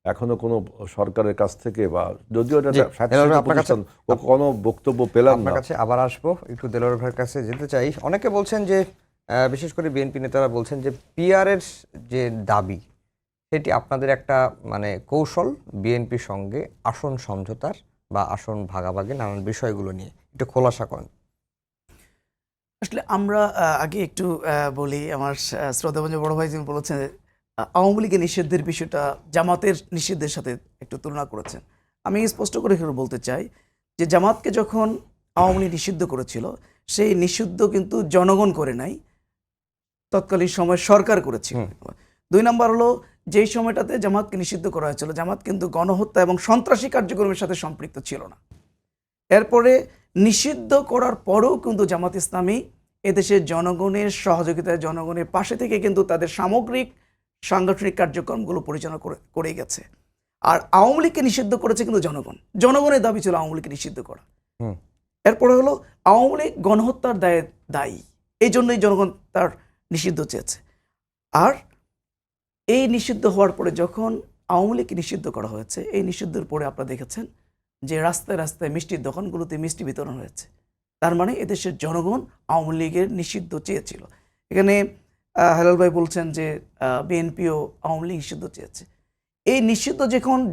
এখনো কোনো সরকারের কাছ থেকে বা যদিও কোনো বক্তব্য পেলাম না। আপনার কাছে আবার আসবো, একটু দেলোয়ার ভাইয়ের কাছে যেতে চাই। অনেকে বলছেন যে বিশেষ করে বিএনপি নেতারা বলছেন যে পিআরের যে দাবি সেটি আপনাদের একটা মানে কৌশল বিএনপির সঙ্গে আসন সমঝোতার বা আসন ভাগাভাগি নানান বিষয়গুলো নিয়ে একটু খোলাসা করেন। আসলে আমরা আগে একটু বলি, আমার শ্রদ্ধাভাজন বড় ভাই যিনি বলেছেন আওয়ামী লীগের নিষিদ্ধের বিষয়টা জামাতের নিষিদ্ধের সাথে একটু তুলনা করেছেন। আমি স্পষ্ট করে বলতে চাই যে জামাতকে যখন আওয়ামী লীগ নিষিদ্ধ করেছিল, সেই নিষিদ্ধ কিন্তু জনগণ করে নাই, তৎকালীন সময় সরকার করেছিল। 2 নম্বর হলো, যেই সময়টাতে জামাতকে নিষিদ্ধ করা হয়েছিল, জামাত কিন্তু গণহত্যা এবং সন্ত্রাসী কার্যক্রমের সাথে সম্পৃক্ত ছিল না। এরপরে নিষিদ্ধ করার পরেও কিন্তু জামাত ইসলামী এদেশের জনগণের সহযোগিতায়, জনগণের পাশে থেকে কিন্তু তাদের সামগ্রিক সাংগঠনিক কার্যক্রমগুলো পরিচালনা করে গেছে। আর আওয়ামী লীগকে নিষিদ্ধ করেছে কিন্তু জনগণের দাবি ছিল আওয়ামী লীগকে নিষিদ্ধ করা। এরপরে হলো আওয়ামী লীগ গণহত্যার দায়ী, এই জন্যই জনগণ তার নিষিদ্ধ চেয়েছে। আর এই নিষিদ্ধ হওয়ার পরে যখন আওয়ামী লীগকে নিষিদ্ধ করা হয়েছে, এই নিষিদ্ধের পরে আপনারা দেখেছেন যে রাস্তায় রাস্তায় মিষ্টির দোকানগুলোতে মিষ্টি বিতরণ হয়েছে। তার মানে এদেশের জনগণ আওয়ামী লীগের নিষিদ্ধ চেয়েছিল। এখানে হেলাল ভাই বলছেন যে বিএনপিও আওয়ামী লীগ নিষিদ্ধ চেয়েছে। এই নিষিদ্ধ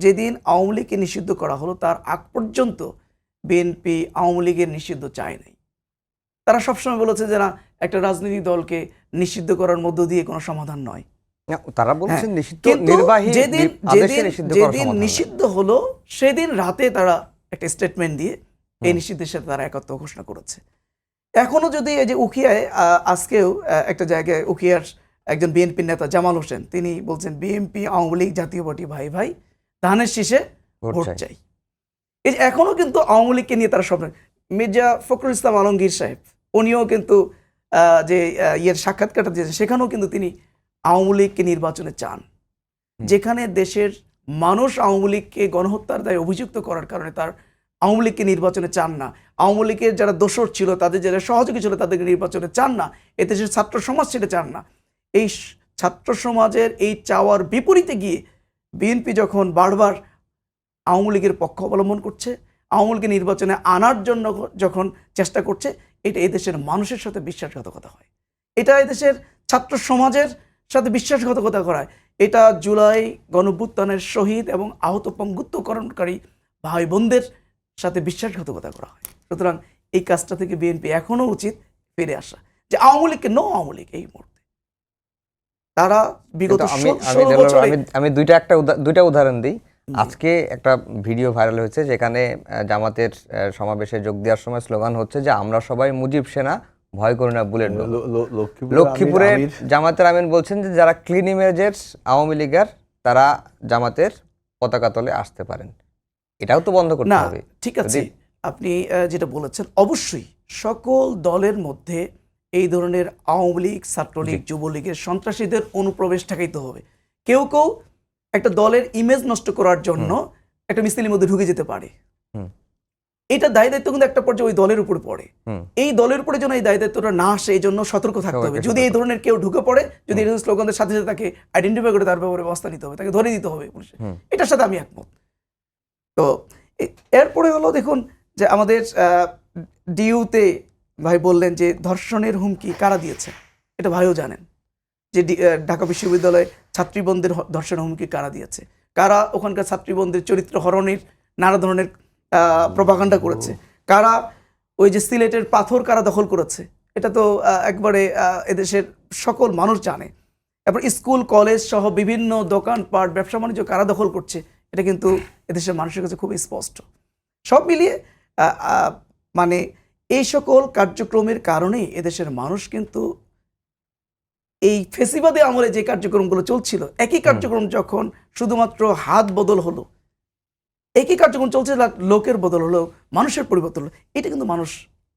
যেদিন আওয়ামী লীগকে নিষিদ্ধ করা হলো, তার আগ পর্যন্ত বিএনপি আওয়ামী লীগের নিষিদ্ধ চায় নাই। তারা সবসময় বলেছে যে না, একটা রাজনৈতিক দলকে নিষিদ্ধ করার মধ্য দিয়ে কোনো সমাধান নয়। তারা বলছেন নিষিদ্ধ নির্বাহী আদেশে নিষিদ্ধ করার যেদিন নিষিদ্ধ হলো সেদিন রাতে তারা একটা স্টেটমেন্ট দিয়ে এই নিষিদ্ধের সাথে তারা একত্র ঘোষণা করেছে। এখনো যদি এই যে উখিয়ায় আজকেও একটা জায়গায় উখিয়ার একজন বিএনপি নেতা জামাল হোসেন তিনি বলছেন বিএনপি আওয়ামী লীগ জাতীয় পার্টি ভাই ভাই, ধানের শীষে ভোট চাই। এই যে এখনো কিন্তু আওয়ামী লীগকে নিয়ে তারা স্বপ্ন, মির্জা ফখরুল ইসলাম আলমগীর সাহেব উনিও কিন্তু যে ইয়ের সাক্ষাৎকারটা দিয়েছেন সেখানেও কিন্তু তিনি আওয়ামী লীগকে নির্বাচনে চান। যেখানে দেশের মানুষ আওয়ামী লীগকে গণহত্যার দায়ে অভিযুক্ত করার কারণে তার আওয়ামী লীগকে নির্বাচনে চান না, আওয়ামী লীগের যারা দোসর ছিল তাদের যারা সহযোগী ছিল তাদেরকে নির্বাচনে চান না, এ দেশের ছাত্র সমাজ সেটা চান না। এই ছাত্র সমাজের এই চাওয়ার বিপরীতে গিয়ে বিএনপি যখন বারবার আওয়ামী লীগের পক্ষ অবলম্বন করছে, আওয়ামী লীগকে নির্বাচনে আনার জন্য যখন চেষ্টা করছে, এটা এদেশের মানুষের সাথে বিশ্বাসঘাতকতা হয়, এটা এদেশের ছাত্র সমাজের সাথে বিশ্বাসঘাতকতা করায়, এটা জুলাই গণঅভ্যুত্থানের শহীদ এবং আহত পঙ্গুত্বকরণকারী ভাই বোনদের সাথে বিশ্বাসঘাতকতা করা হয়। সুতরাং এই কাজটা থেকে বিএনপি এখনো উচিত ফিরে আসা, যে আওয়ামী লীগকে নো আওয়ামী লীগ এই মুহূর্তে তারা বিগত কিন্তু আমি 16 বছরে আমি দুইটা উদাহরণ দিই। আজকে একটা ভিডিও ভাইরাল হয়েছে যেখানে জামাতের সমাবেশে যোগ দেওয়ার সময় স্লোগান হচ্ছে যে আমরা সবাই মুজিব সেনা, ভয় করি না বুলেট বোম। লক্ষ্মীপুরে জামাতের আমিন বলছেন যে যারা ক্লিন ইমেজের আওয়ামী লীগের তারা জামাতের পতাকা তলে আসতে পারেন। এটাও তো বন্ধ করতে না, হবে। ঠিক আছে, আপনি যেটা বলেছেন অবশ্যই সকল দলের মধ্যে এই ধরনের আওয়ামী লীগ, ছাত্রলীগ, যুবলীগের সন্ত্রাসীদের অনুপ্রবেশ ঠেকাইতে হবে। কেউ কেউ একটা দলের ইমেজ নষ্ট করার জন্য একটা মিছিলের মধ্যে ঢুকে যেতে পারে, এটা দায় দায়িত্ব কিন্তু একটা পর্যায়ে ওই দলের উপরে পড়ে। এই দলের উপরে যেন এই দায় দায়িত্বটা না আসে এই জন্য সতর্ক থাকতে হবে। যদি এই ধরনের কেউ ঢুকে পড়ে, যদি এই স্লোগানদের সাথে সাথে তাকে আইডেন্টিফাই করে তার ব্যাপারে ব্যবস্থা নিতে হবে, তাকে ধরে দিতে হবে পুলিশে। এটার সাথে আমি একমত। তো এরপরে হলো দেখুন যে আমাদের ডিইউতে ভাই বললেন যে ধর্ষণের হুমকি কারা দিয়েছে, এটা ভাইও জানেন যে ঢাকা বিশ্ববিদ্যালয়ে ছাত্রীবন্ধের ধর্ষণের হুমকি কারা দিয়েছে, কারা ওখানকার ছাত্রীবন্ধের চরিত্র হরণের নানা ধরনের প্রপাগান্ডা করেছে, কারা ওই যে সিলেটের পাথর কারা দখল করেছে, এটা তো একবারে এদেশের সকল মানুষ জানে। এরপর স্কুল কলেজ সহ বিভিন্ন দোকানপাট ব্যবসা বাণিজ্য কারা দখল করছে, এটা কিন্তু এদেশের মানুষের কাছে খুবই স্পষ্ট। সব মিলিয়ে মানে এই সকল কার্যক্রমের কারণেই এদেশের মানুষ কিন্তু এই ফেসিবাদী আমলে যে কার্যক্রমগুলো চলছিল, একই কার্যক্রম যখন শুধুমাত্র হাত বদল হলো, একই কার্যক্রম চলছে, লোকের বদল হলো, মানুষের পরিবর্তন হলো, এটা কিন্তু মানুষ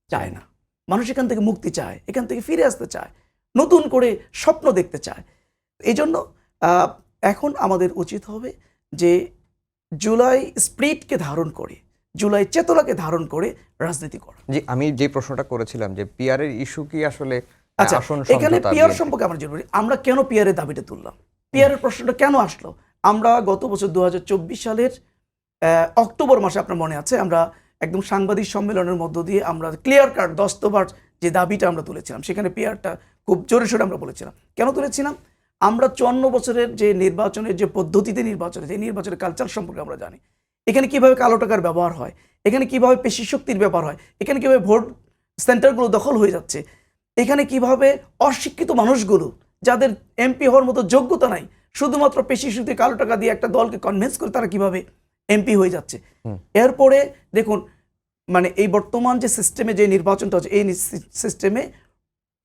চায় না। মানুষ এখান থেকে মুক্তি চায়, এখান থেকে ফিরে আসতে চায়, নতুন করে স্বপ্ন দেখতে চায়। এই জন্য এখন আমাদের উচিত হবে যে জুলাই স্পিরিটকে ধারণ করে, জুলাই চেতনাকে ধারণ করে রাজনীতি করা। জি, আমি যে প্রশ্নটা করেছিলাম যে পিআর এর ইস্যু কি আসলে আচ্ছা, এখানে পিআর সম্পর্কে আমরা জরুরি, আমরা কেন পিআর এর দাবিটা তুললাম, পিআর এর প্রশ্নটা কেন আসলো? আমরা গত বছর 2024 সালের অক্টোবর মাসে, আপনার মনে আছে, আমরা একদম সাংবাদিক সম্মেলনের মধ্য দিয়ে আমরা ক্লিয়ার কাট দস্তবার যে দাবিটা আমরা তুলেছিলাম, সেখানে পিআরটা খুব জোরে সোরে আমরা বলেছিলাম। কেন তুলেছিলাম? আমরা 54 বছরের যে নির্বাচনের যে পদ্ধতিতে নির্বাচনের যে নির্বাচনের কালচার সম্পর্কে আমরা জানি। এখানে কিভাবে কালো টাকার ব্যবহার হয়, এখানে কিভাবে পেশি শক্তির ব্যবহার হয়, এখানে কিভাবে ভোট সেন্টারগুলো দখল হয়ে যাচ্ছে, এখানে কিভাবে অশিক্ষিত মানুষগুলো যাদের এমপি হওয়ার মতো যোগ্যতা নাই, শুধুমাত্র পেশি শক্তি কালো টাকা দিয়ে একটা দলকে কনভিন্স করে তারা কিভাবে এমপি হয়ে যাচ্ছে। এরপরে দেখুন, মানে এই বর্তমান যে সিস্টেমে যে নির্বাচনটা হচ্ছে, এই সিস্টেমে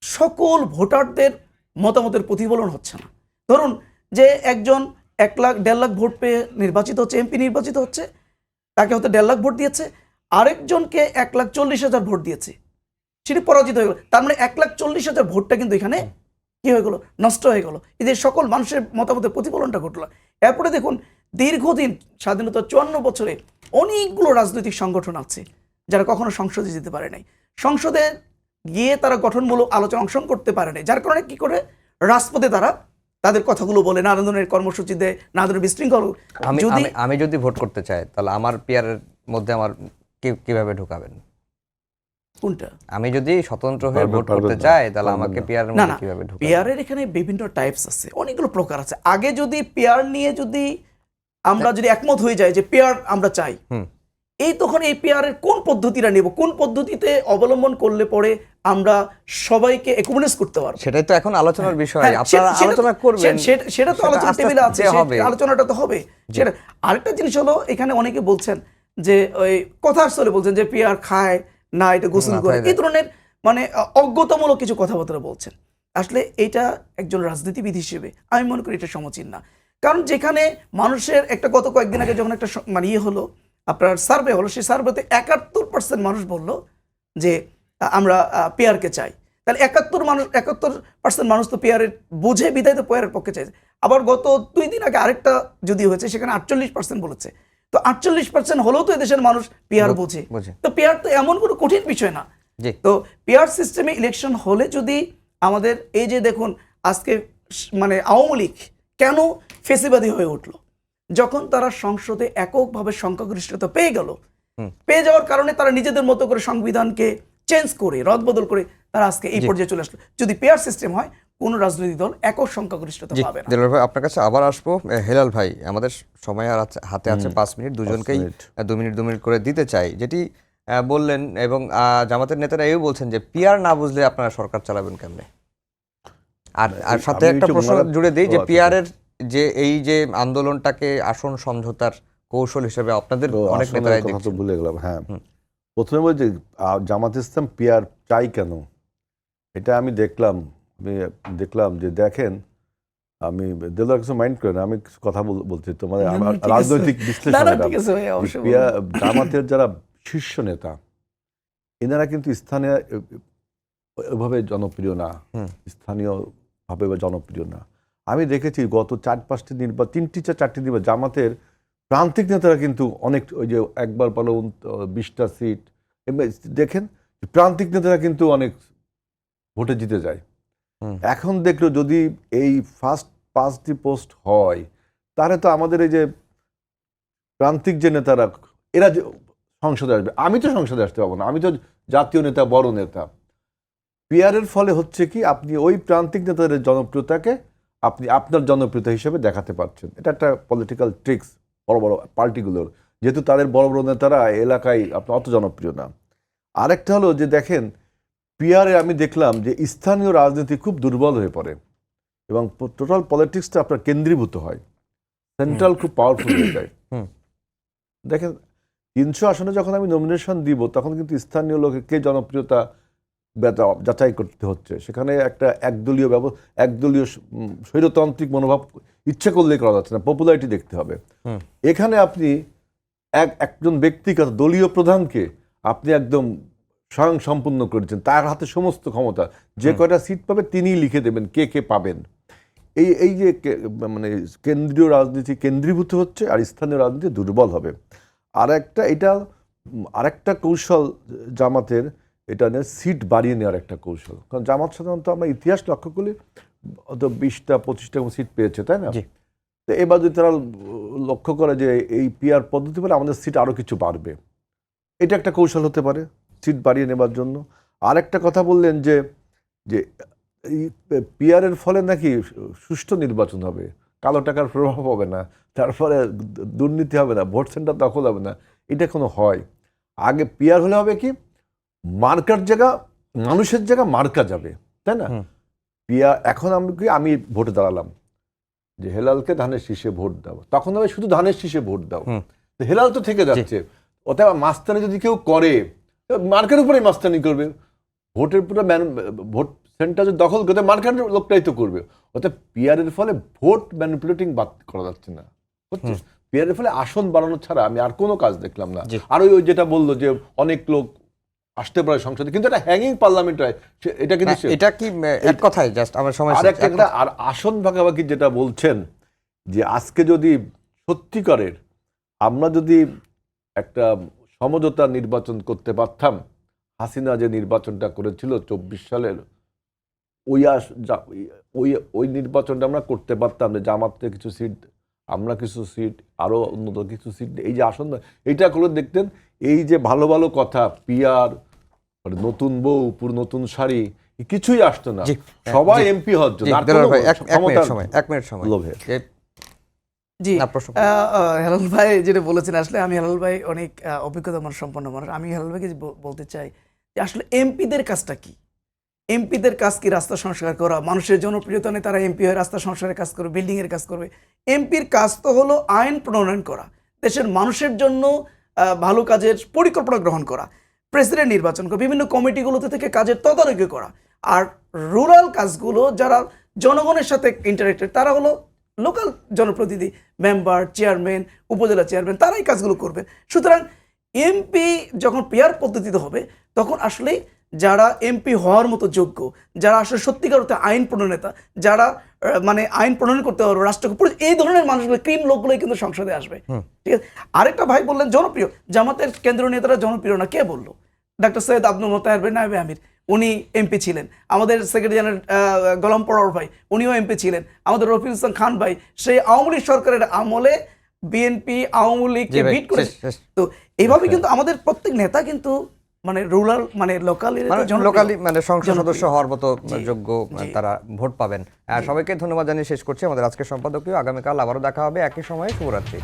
সকল ভোটারদের মতামতের প্রতিফলন হচ্ছে না। ধরুন যে একজন 1 লাখ 1.5 লাখ ভোট পেয়ে নির্বাচিত হচ্ছে, এমপি নির্বাচিত হচ্ছে, তাকে হয়তো 1.5 লাখ ভোট দিয়েছে, আরেকজনকে 1,40,000 ভোট দিয়েছে, সেটি পরাজিত হয়ে গেল। তার মানে 1,40,000 ভোটটা কিন্তু এখানে কি হয়ে গেল, নষ্ট হয়ে গেল। এদের সকল মানুষের মতামতের প্রতিফলনটা ঘটলো। এরপরে দেখুন, দীর্ঘদিন স্বাধীনতা 54 বছরে অনেকগুলো রাজনৈতিক সংগঠন আছে যারা কখনো সংসদে যেতে পারে নাই, সংসদে গিয়ে তারা গঠনমূলক আলোচনা অংশগ্রহণ করতে পারে নাই, যার কারণে কি করে রাজপথে তারা তাদের কথাগুলো বলে, নানা ধরনের কর্মসূচি দেয়, নানা ধরনের বিশৃঙ্খল। আমি যদি ভোট করতে চাই তাহলে আমার পিআর এর মধ্যে আমার কিভাবে ঢোকাবেন? কোনটা? আমি যদি স্বতন্ত্র হয়ে ভোট করতে চাই তাহলে আমাকে পিআর এর মধ্যে কিভাবে ঢোকাবেন? পিআর এর এখানে বিভিন্ন টাইপস আছে, অনেকগুলো প্রকার আছে। আগে যদি পিআর নিয়ে যদি আমরা যদি একমত হয়ে যাই যে পিআর আমরা চাই, এই তখন এই পিআর এর কোন পদ্ধতিটা নেব, কোন পদ্ধতিতে অবলম্বন করলে পরে আমরা সবাইকে অ্যাকোমোডেট করতে পারবো, সেটাই তো এখন আলোচনার বিষয়। আপনারা আলোচনা করবেন, সেটা তো আলোচনা টেবিলে আছে, আলোচনাটা তো হবে। সেটা আরেকটা জিনিস হলো, এখানে অনেকে বলছেন যে ওই কথা আসলে বলছেন যে পিআর খায় না, এটা গোসল করে, এই ধরনের মানে অজ্ঞতামূলক কিছু কথাবার্তা বলছেন। আসলে এটা একজন রাজনীতিবিদ হিসেবে আমি মনে করি এটা সমীচীন না। কারণ যেখানে মানুষের একটা গত কয়েকদিন আগে যখন একটা মানে হলো, আপনার সার্ভে হলো, সেই সার্ভেতে 71% মানুষ বলল যে আমরা পেয়ারকে চাই। তাহলে 71% মানুষ তো পেয়ারের বুঝে বিধায় তো পেয়ারের পক্ষে চাইছে। আবার গত 2 দিন আগে আরেকটা যদি হয়েছে, সেখানে 48% বলেছে। তো 48% হলেও তো এদেশের মানুষ পেয়ার বোঝে। তো পেয়ার তো এমন কোনো কঠিন বিষয় না। তো পেয়ার সিস্টেমে ইলেকশন হলে যদি আমাদের এই যে দেখুন আজকে মানে আওয়ামী লীগ কেন ফেসিবাদী হয়ে উঠলো, যখন তারা সংসদে এককভাবে সংখ্যাগরিষ্ঠতা পেয়ে গেল, পেয়ে যাওয়ার কারণে তারা নিজেদের মতো করে সংবিধানকে চেঞ্জ করে রদবদল করে তারা আজকে এই পর্যায়ে চলে আসলো। যদি পেয়ার সিস্টেম হয়, কোন রাজনৈতিক দল একক সংখ্যাগরিষ্ঠতা পাবে না। দিলওয়ার ভাই, আপনার কাছে আবার আসবো। হেলাল ভাই, আমাদের সময় আর হাতে আছে 5 মিনিট, দুজনকেই 2 মিনিট করে দিতে চাই। যেটি বললেন এবং জামাতের নেতারা এও বলছেন যে পিয়ার না বুঝলে আপনারা সরকার চালাবেন কেমনে। আর সাথে একটা প্রশ্ন জুড়ে দিই যে পিয়ারের যে এই যে আন্দোলনটাকে আসন সমঝোতার কৌশল হিসেবে আপনাদের অনেক নেতারাই দেখছেন। ভুলে গেলাম। হ্যাঁ, প্রথমে বলছি জামাত ইসলাম পিয়ার চাই কেন, এটা আমি দেখলাম যে দেখেন, আমি দেলোয়ার কিছু মাইন্ড করেন, আমি কিছু কথা বলছি তোমাদের আমার রাজনৈতিক বিশ্লেষণ। জামাতের যারা শীর্ষ নেতা, এনারা কিন্তু স্থানীয় ওইভাবে জনপ্রিয় না, স্থানীয় ভাবে জনপ্রিয় না। আমি দেখেছি গত 4-5টি নির্বাচন, 3-4টি নির্বাচন জামাতের প্রান্তিক নেতারা কিন্তু অনেক, ওই যে একবার বলো 20টা সিট, দেখেন প্রান্তিক নেতারা কিন্তু অনেক ভোটে জিতে যায়। এখন দেখলো যদি এই ফার্স্ট 5টি পোস্ট হয়, তাহলে তো আমাদের এই যে প্রান্তিক যে নেতারা, এরা সংসদে আসবে। আমি তো সংসদে আসতে পারবো না, আমি তো জাতীয় নেতা, বড় নেতা। পিয়ারের ফলে হচ্ছে কি, আপনি ওই প্রান্তিক নেতাদের জনপ্রিয়তাকে আপনি আপনার জনপ্রিয়তা হিসেবে দেখাতে পারছেন। এটা একটা পলিটিক্যাল ট্রিক্স বড় বড় পার্টিগুলোর, যেহেতু তাদের বড় বড় নেতারা এলাকায় আপনার অত জনপ্রিয় না। আরেকটা হলো যে দেখেন, পিয়ারে আমি দেখলাম যে স্থানীয় রাজনীতি খুব দুর্বল হয়ে পড়ে এবং টোটাল পলিটিক্সটা আপনার কেন্দ্রীভূত হয়, সেন্ট্রাল খুব পাওয়ারফুল হয়ে যায়। দেখেন 300 আসনে যখন আমি নমিনেশন দিব, তখন কিন্তু স্থানীয় লোককে জনপ্রিয়তা যাচাই করতে হচ্ছে। সেখানে একটা একদলীয় স্বৈরতান্ত্রিক মনোভাব ইচ্ছা করলেই করা যাচ্ছে না, পপুলারিটি দেখতে হবে। এখানে আপনি একজন ব্যক্তিগত দলীয় প্রধানকে আপনি একদম স্বয়ং সম্পূর্ণ করেছেন, তার হাতে সমস্ত ক্ষমতা, যে কয়টা সিট পাবে তিনিই লিখে দেবেন কে পাবেন। এই যে মানে কেন্দ্রীয় রাজনীতি কেন্দ্রীভূত হচ্ছে আর স্থানীয় রাজনীতি দুর্বল হবে। আরেকটা কৌশল জামাতের, এটা নিয়ে সিট বাড়িয়ে নেওয়ার একটা কৌশল। কারণ জামাত সাধারণত আমরা ইতিহাস লক্ষ্য করি 20টা-25টা সিট পেয়েছে, তাই না? তো এবার যদি তারা লক্ষ্য করে যে এই পিআর পদ্ধতি বলে আমাদের সিট আরও কিছু বাড়বে, এটা একটা কৌশল হতে পারে সিট বাড়িয়ে নেবার জন্য। আরেকটা কথা বললেন যে এই পিআরের ফলে নাকি সুষ্ঠু নির্বাচন হবে, কালো টাকার প্রভাব হবে না, তারপরে দুর্নীতি হবে না, ভোট সেন্টার দখল হবে না। এটা কোনো হয় আগে পিআর হলে হবে কি, মার্কার জায়গা মানুষের জায়গা মার্কা যাবে, তাই না? পিআর এখন আমি ভোটে দাঁড়ালাম যে হেলালকে ধানের শীষে ভোট দাও, তখন হবে শুধু ধানের শীষে ভোট দাও, হেলাল তো থেকে যাচ্ছে। ওতে মাস্তানি যদি কেউ করে, মার্কের উপরেই মাস্তানি করবে, ভোটের পুরো ভোট সেন্টার দখল করতে মার্কের লোকটাই তো করবে। ওতে পিআরের ফলে ভোট ম্যানিপুলেটিং বাদ করা যাচ্ছে না, হচ্ছে পিআরের ফলে আসন বাড়ানো ছাড়া আমি আর কোনো কাজ দেখলাম না। আর ওই যেটা বললো যে অনেক লোক আসতে পারে সংসদে, কিন্তু এটা হ্যাঙ্গিং পার্লামেন্ট হয়, এটা কিন্তু এটা কি এক কথায় জাস্ট আমার সময়। আর আসন ভাগাভাগি যেটা বলছেন, যে আজকে যদি সত্যিকারের আমরা যদি একটা সমঝোতা নির্বাচন করতে পারতাম, হাসিনা যে নির্বাচনটা করেছিল 24 সালের, ওই নির্বাচনটা আমরা করতে পারতাম, যে জামাতে কিছু সিট, আমরা কিছু সিট, আরো উন্নত কিছু সিট, এই যে আসন এইটা করে দেখতেন, এই যে ভালো ভালো কথা, পিয়ার, নতুন বউ, পুরো নতুন শাড়ি, কিছুই আসতো না, সবাই এমপি হওয়ার জন্য। এক মিনিট সময় লোভে। জি, হেলাল ভাই যেটা বলেছেন, আসলে আমি হেলাল ভাই অনেক অভিজ্ঞতা সম্পন্ন মানুষ। আমি হেলাল ভাইকে বলতে চাই যে আসলে এমপিদের কাজটা কি? এমপিদের কাজ কি? রাস্তা সংস্কার করা, মানুষের জনপ্রিয়তা নেই, তারা এমপি হয়ে রাস্তা সংস্কারের কাজ করবে, বিল্ডিং এর কাজ করবে। এমপির কাজ তো হলো আইন প্রণয়ন করা, দেশের মানুষের জন্য ভালো কাজের পরিকল্পনা গ্রহণ করা, প্রেসিডেন্ট নির্বাচন করা, বিভিন্ন কমিটিগুলোতে থেকে কাজের তদারকি করা। আর রুরাল কাজগুলো যারা জনগণের সাথে ইন্টারেক্টেড, তারা হলো লোকাল জনপ্রতিনিধি, মেম্বার, চেয়ারম্যান, উপজেলা চেয়ারম্যান, তারাই কাজগুলো করবেন। সুতরাং এমপি যখন পেয়ার পদ্ধতিতে হবে তখন আসলে যারা এমপি হওয়ার মতো যোগ্য, যারা আসলে সত্যিকার অর্থে আইন প্রণেতা, যারা মানে আইন প্রণয়ন করতে পারবে, রাষ্ট্রকে এই ধরনের মানুষগুলো, ক্রিম লোকগুলোই কিন্তু সংসদে আসবে। ঠিক আছে। আরেকটা ভাই বললেন জনপ্রিয়, জামাতের কেন্দ্রীয় নেতারা জনপ্রিয় না, কে বললো? ডাক্তার সৈয়দ আব্দুল মোতাহের বিন নায়েবে আমির, উনি এমপি ছিলেন। আমাদের সেক্রেটারি জেনারেল গোলাম পরোয়ার ভাই, উনিও এমপি ছিলেন। আমাদের রফিকুল ইসলাম খান ভাই, সেই আওয়ামী লীগ সরকারের আমলে বিএনপি আওয়ামী লীগকে বিট করে। তো এইভাবে কিন্তু আমাদের প্রত্যেক নেতা কিন্তু মানে রুরাল মানে লোকালি মানে সংসদ সদস্য হওয়ার মতো যোগ্য তারা ভোট পাবেন। সবাইকে ধন্যবাদ জানিয়ে শেষ করছি আমাদের আজকের সম্পাদকীয়। আগামীকাল আবারও দেখা হবে একই সময়ে। শুভরাত্রি।